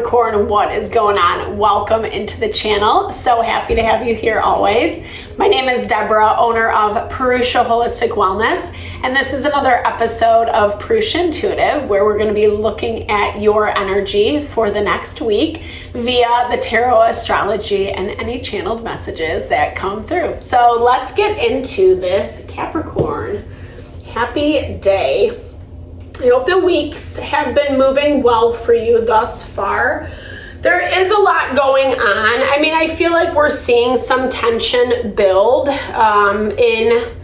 Capricorn, what is going on? Welcome into the channel. So happy to have you here always. My name is Deborah, owner of Purusha Holistic Wellness, and this is another episode of Purusha Intuitive, where we're going to be looking at your energy for the next week via the tarot, astrology, and any channeled messages that come through. So let's get into this, Capricorn. Happy day. I hope the weeks have been moving well for you thus far. There is a lot going on. I mean, I feel like we're seeing some tension build in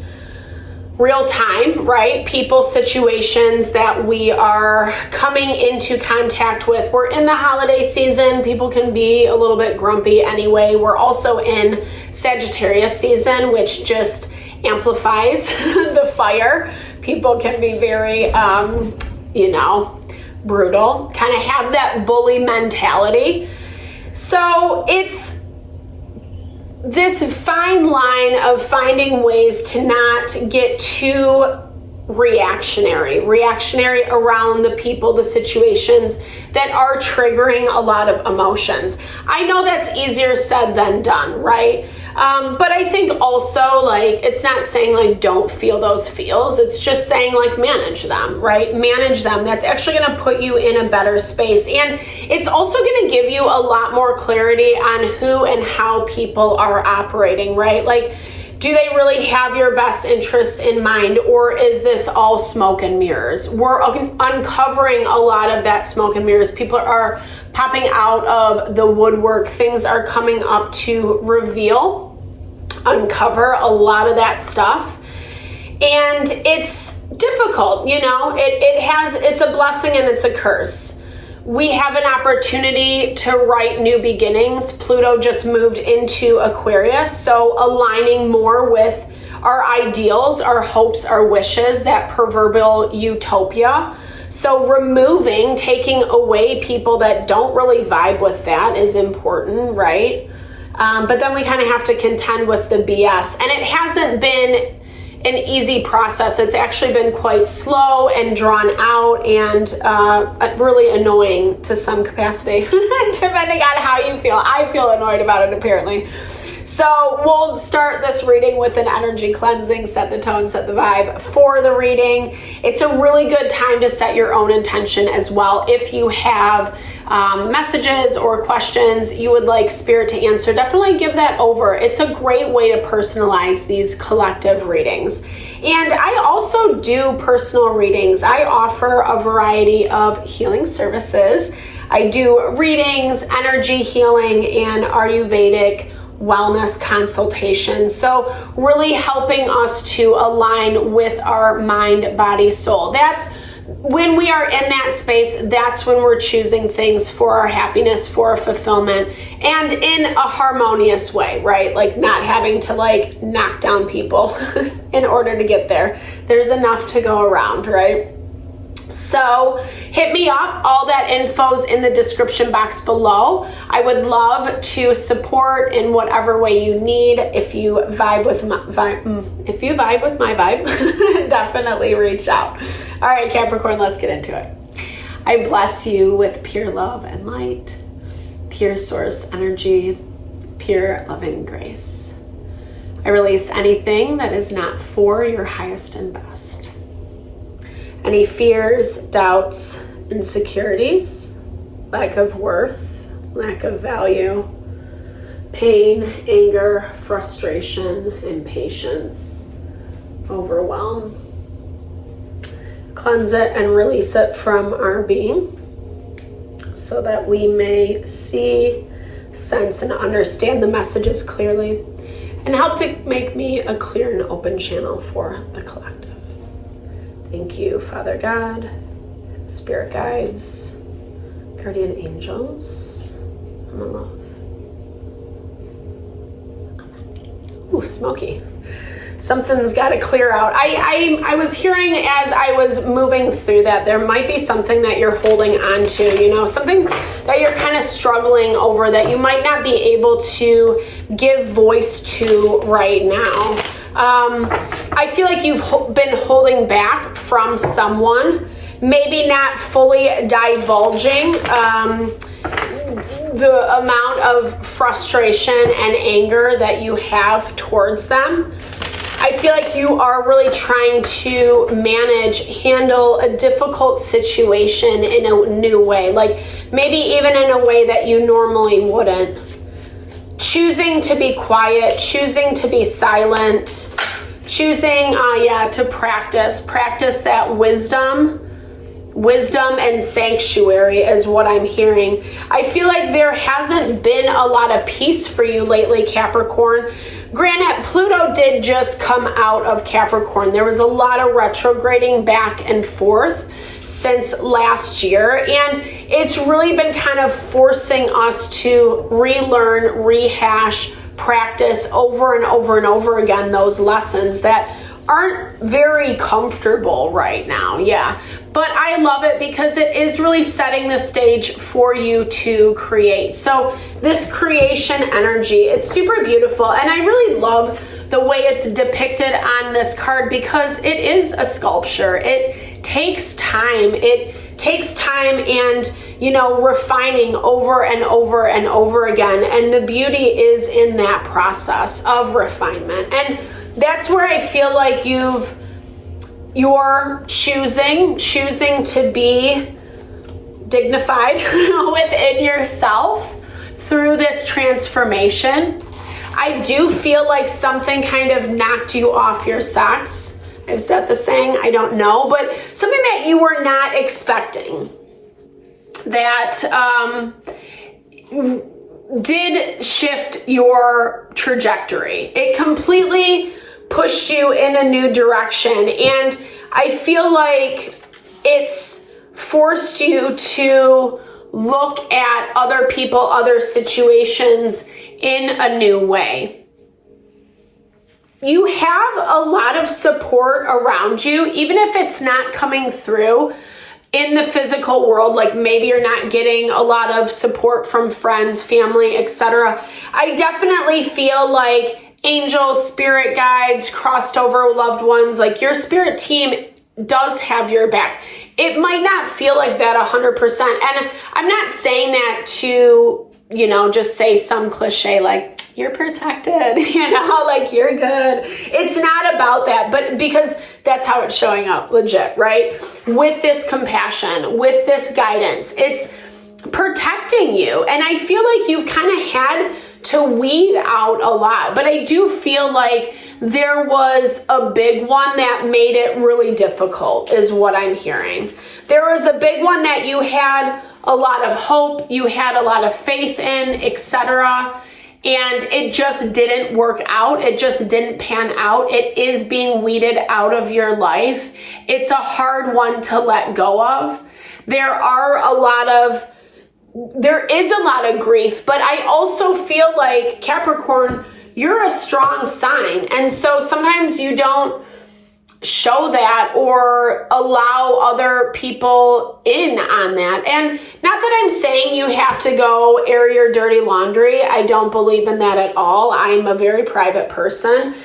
real time, right? People, situations that we are coming into contact with. We're in the holiday season. People can be a little bit grumpy anyway. We're also in Sagittarius season, which just amplifies the fire. People can be very, brutal, kind of have that bully mentality. So it's this fine line of finding ways to not get too reactionary around the people, the situations that are triggering a lot of emotions. I know that's easier said than done, right? But I think also, like, it's not saying like don't feel those feels. It's just saying like manage them, right? Manage them. That's actually going to put you in a better space. And it's also going to give you a lot more clarity on who and how people are operating, right? Like, do they really have your best interest in mind, or is this all smoke and mirrors? We're uncovering a lot of that smoke and mirrors. People are popping out of the woodwork. Things are coming up to reveal, uncover a lot of that stuff. And it's difficult, it's a blessing and it's a curse. We have an opportunity to write new beginnings. Pluto just moved into Aquarius, so aligning more with our ideals, our hopes, our wishes, that proverbial utopia. So taking away people that don't really vibe with that is important, right? But then we kind of have to contend with the BS. And it hasn't been an easy process. It's actually been quite slow and drawn out and really annoying to some capacity, depending on how you feel. I feel annoyed about it, apparently. So we'll start this reading with an energy cleansing, set the tone, set the vibe for the reading. It's a really good time to set your own intention as well. If you have messages or questions you would like Spirit to answer, definitely give that over. It's a great way to personalize these collective readings. And I also do personal readings. I offer a variety of healing services. I do readings, energy healing, and Ayurvedic wellness consultations. So really helping us to align with our mind, body, soul. That's when we are in that space, that's when we're choosing things for our happiness, for our fulfillment, and in a harmonious way, right? Like not having to like knock down people in order to get there. There's enough to go around, right? So hit me up. All that info's in the description box below. I would love to support in whatever way you need. If you vibe with my vibe, definitely reach out. All right, Capricorn, let's get into it. I bless you with pure love and light, pure source energy, pure loving grace. I release anything that is not for your highest and best. Any fears, doubts, insecurities, lack of worth, lack of value, pain, anger, frustration, impatience, overwhelm. Cleanse it and release it from our being so that we may see, sense, and understand the messages clearly and help to make me a clear and open channel for the collective. Thank you, Father God, Spirit guides, guardian angels. I'm in love. Amen. Ooh, smoky. Something's got to clear out. I was hearing as I was moving through that there might be something that you're holding on to, something that you're kind of struggling over that you might not be able to give voice to right now. I feel like you've been holding back from someone, maybe not fully divulging the amount of frustration and anger that you have towards them. I feel like you are really trying to handle a difficult situation in a new way, like maybe even in a way that you normally wouldn't. Choosing to be quiet, choosing to be silent, choosing, to practice that wisdom and sanctuary is what I'm hearing. I feel like there hasn't been a lot of peace for you lately, Capricorn. Granted, Pluto did just come out of Capricorn. There was a lot of retrograding back and forth since last year, and it's really been kind of forcing us to relearn, rehash, practice over and over and over again those lessons that aren't very comfortable right now. But I love it because it is really setting the stage for you to create. So this creation energy, it's super beautiful, and I really love the way it's depicted on this card because it is a sculpture. It takes time. It takes time and, refining over and over and over again. And the beauty is in that process of refinement. And that's where I feel like you're choosing to be dignified within yourself through this transformation. I do feel like something kind of knocked you off your socks. Is that the saying? I don't know, but something that you were not expecting that did shift your trajectory. It completely pushed you in a new direction, and I feel like it's forced you to look at other people, other situations in a new way. You have a lot of support around you, even if it's not coming through in the physical world, like maybe you're not getting a lot of support from friends, family, etc. I definitely feel like angels, spirit guides, crossed over loved ones, like your spirit team does have your back. It might not feel like that 100%. And I'm not saying that to, just say some cliche like you're protected, like you're good. It's not about that, but because that's how it's showing up, legit, right? With this compassion, with this guidance, it's protecting you. And I feel like you've kind of had to weed out a lot, but I do feel like there was a big one that made it really difficult is what I'm hearing. There was a big one that you had a lot of hope, you had a lot of faith in, etc. And it just didn't work out. It just didn't pan out. It is being weeded out of your life. It's a hard one to let go of. There is a lot of grief, but I also feel like Capricorn, you're a strong sign. And so sometimes you don't show that or allow other people in on that. And not that I'm saying you have to go air your dirty laundry. I don't believe in that at all. I'm a very private person.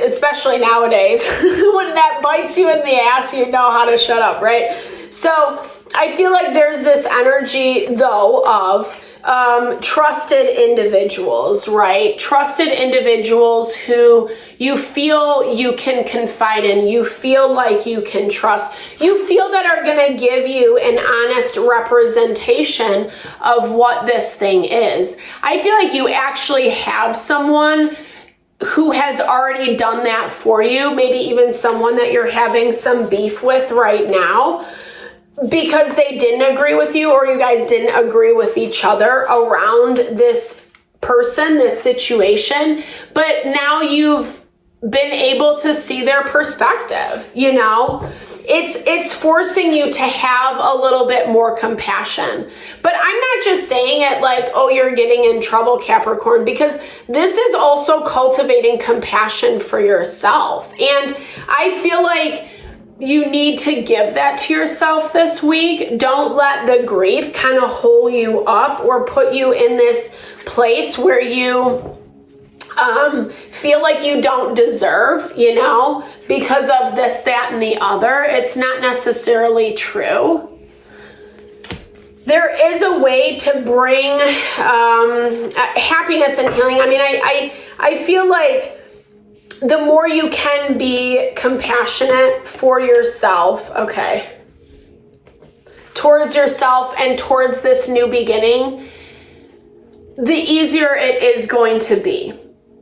Especially nowadays, when that bites you in the ass, you know how to shut up, right? So I feel like there's this energy, though, of trusted individuals, right? Trusted individuals who you feel you can confide in, you feel like you can trust, you feel that are going to give you an honest representation of what this thing is. I feel like you actually have someone who has already done that for you, maybe even someone that you're having some beef with right now, because they didn't agree with you or you guys didn't agree with each other around this person, this situation. But now you've been able to see their perspective, It's forcing you to have a little bit more compassion. But I'm not just saying it like, oh, you're getting in trouble, Capricorn, because this is also cultivating compassion for yourself. And I feel like you need to give that to yourself this week. Don't let the grief kind of hold you up or put you in this place where you feel like you don't deserve, because of this, that, and the other. It's not necessarily true. there is a way to bring happiness and healing. I mean, I feel like the more you can be compassionate for yourself, okay, towards yourself and towards this new beginning, the easier it is going to be.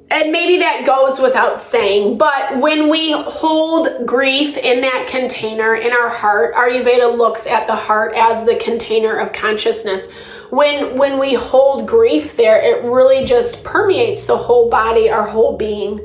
And maybe that goes without saying, but when we hold grief in that container in our heart, Ayurveda looks at the heart as the container of consciousness. When we hold grief there, it really just permeates the whole body, our whole being.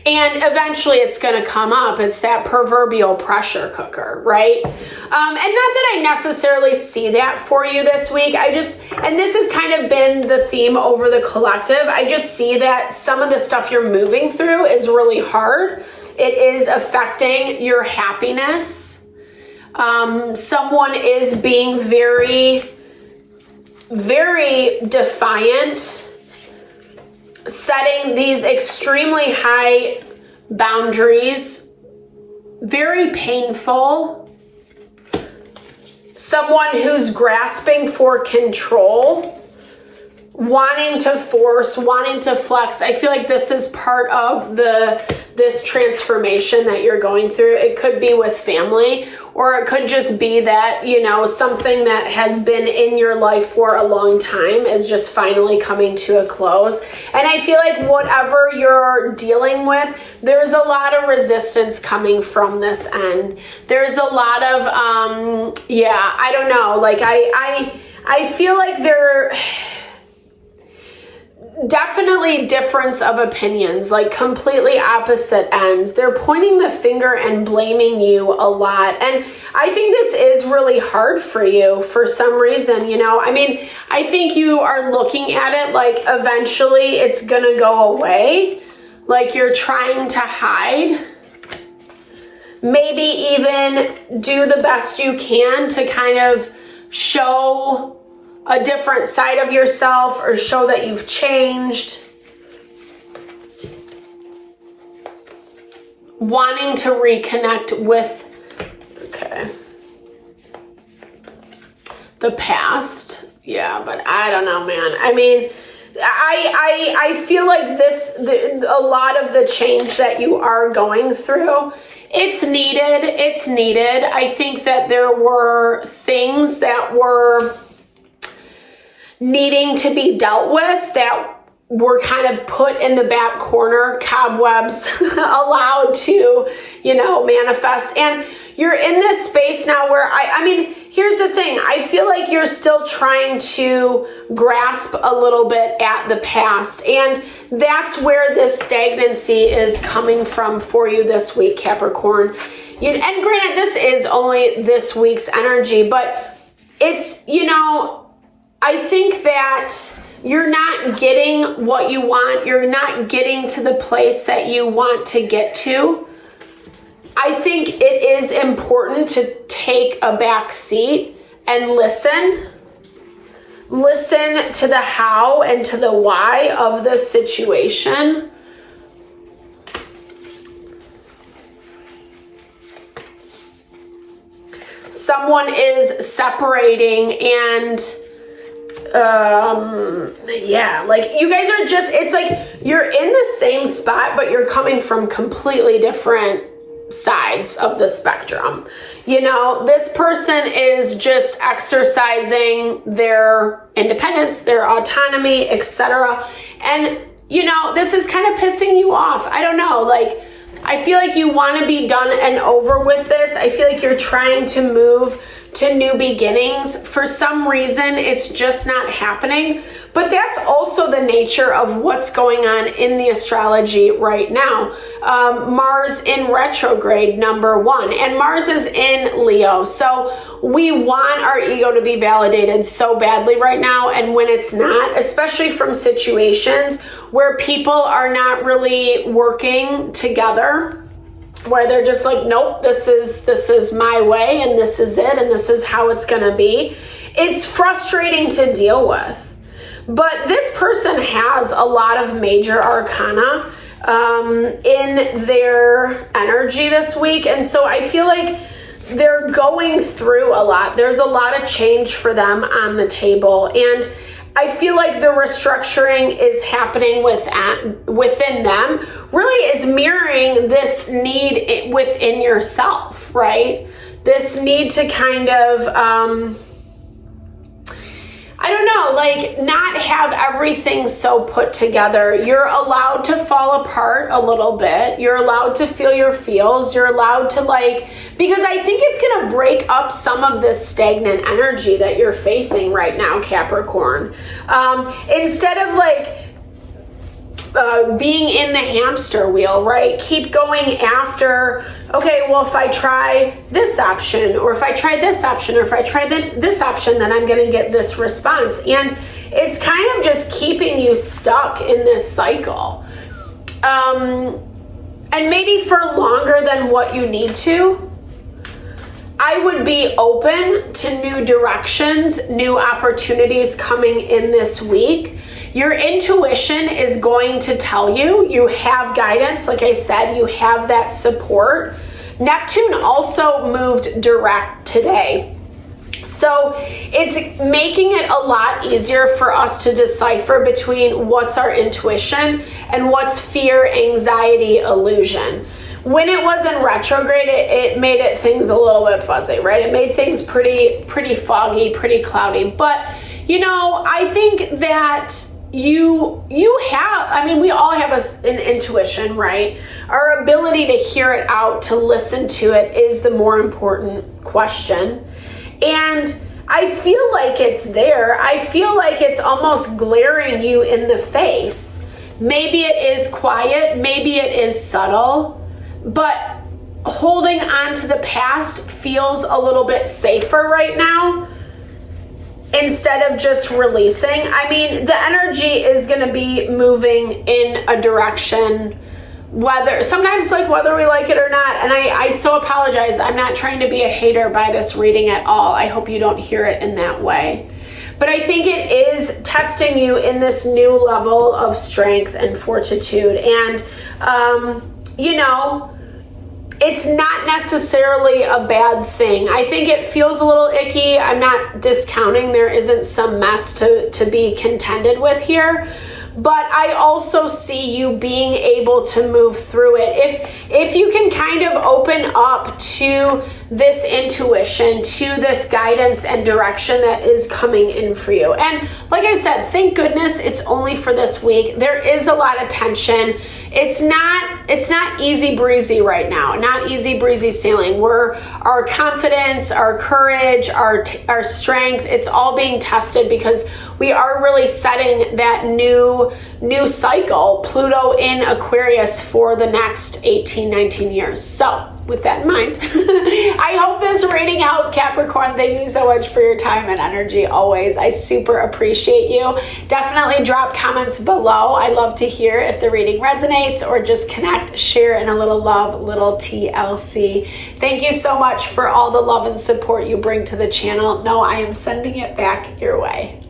And eventually it's going to come up. It's that proverbial pressure cooker, right? And not that I necessarily see that for you this week. And this has kind of been the theme over the collective. I just see that some of the stuff you're moving through is really hard. It is affecting your happiness. Someone is being very, very defiant, setting these extremely high boundaries, very painful. Someone who's grasping for control, wanting to force, wanting to flex. I feel like this is part of this transformation that you're going through. It could be with family, or it could just be that, something that has been in your life for a long time is just finally coming to a close. And I feel like whatever you're dealing with, there's a lot of resistance coming from this end. There's a lot of, I don't know, like I feel like there definitely difference of opinions, like completely opposite ends. They're pointing the finger and blaming you a lot. And I think this is really hard for you for some reason, I mean, I think you are looking at it like eventually it's gonna go away. Like you're trying to hide. Maybe even do the best you can to kind of show a different side of yourself or show that you've changed. Wanting to reconnect with, the past. Yeah, but I don't know, man. I mean, I feel like a lot of the change that you are going through, it's needed. I think that there were things that were needing to be dealt with that were kind of put in the back corner, cobwebs allowed to, manifest. And you're in this space now where I mean, here's the thing. I feel like you're still trying to grasp a little bit at the past. And that's where this stagnancy is coming from for you this week, Capricorn. And granted, this is only this week's energy, but it's, I think that you're not getting what you want. You're not getting to the place that you want to get to. I think it is important to take a back seat and listen. Listen to the how and to the why of the situation. Someone is separating and like you guys are just, it's like you're in the same spot, but you're coming from completely different sides of the spectrum. This person is just exercising their independence, their autonomy, etc. And, this is kind of pissing you off. I don't know, like, I feel like you want to be done and over with this. I feel like you're trying to move to new beginnings. For some reason, it's just not happening. But that's also the nature of what's going on in the astrology right now. Mars in retrograde, number 1. And Mars is in Leo. So we want our ego to be validated so badly right now. And when it's not, especially from situations where people are not really working together, where they're just like, nope, this is my way and this is it and this is how it's gonna be. It's frustrating to deal with. But this person has a lot of major arcana in their energy this week. And so I feel like they're going through a lot. There's a lot of change for them on the table. And I feel like the restructuring is happening within them, really is mirroring this need within yourself, right? This need to kind of, I don't know, like not have everything so put together. You're allowed to fall apart a little bit. You're allowed to feel your feels. You're allowed to because I think it's going to break up some of this stagnant energy that you're facing right now, Capricorn. Instead of being in the hamster wheel, right? Keep going after, okay, well, if I try this option, or if I try this option, or if I try this option, then I'm going to get this response. And it's kind of just keeping you stuck in this cycle. And maybe for longer than what you need to. I would be open to new directions, new opportunities coming in this week. Your intuition is going to tell you. You have guidance. Like I said, you have that support. Neptune also moved direct today. So it's making it a lot easier for us to decipher between what's our intuition and what's fear, anxiety, illusion. When it was in retrograde, it made things a little bit fuzzy, right? It made things pretty foggy, pretty cloudy. But, I think that you have, we all have an intuition, right? Our ability to hear it out, to listen to it is the more important question. And I feel like it's there. I feel like it's almost glaring you in the face. Maybe it is quiet, maybe it is subtle, but holding on to the past feels a little bit safer right now instead of just releasing. The energy is going to be moving in a direction, whether we like it or not. And I so apologize. I'm not trying to be a hater by this reading at all. I hope you don't hear it in that way. But I think it is testing you in this new level of strength and fortitude. And, it's not necessarily a bad thing. I think it feels a little icky. I'm not discounting there isn't some mess to be contended with here. But I also see you being able to move through it. If you can kind of open up to this intuition, to this guidance and direction that is coming in for you. And like I said, thank goodness it's only for this week. There is a lot of tension. It's not easy breezy right now, not easy breezy sailing. Our confidence, our courage, our strength, it's all being tested because we are really setting that new cycle, Pluto in Aquarius, for the next 18, 19 years. So with that in mind, I hope this reading helped, Capricorn. Thank you so much for your time and energy always. I super appreciate you. Definitely drop comments below. I love to hear if the reading resonates, or just connect, share, and a little love, little TLC. Thank you so much for all the love and support you bring to the channel. No, I am sending it back your way.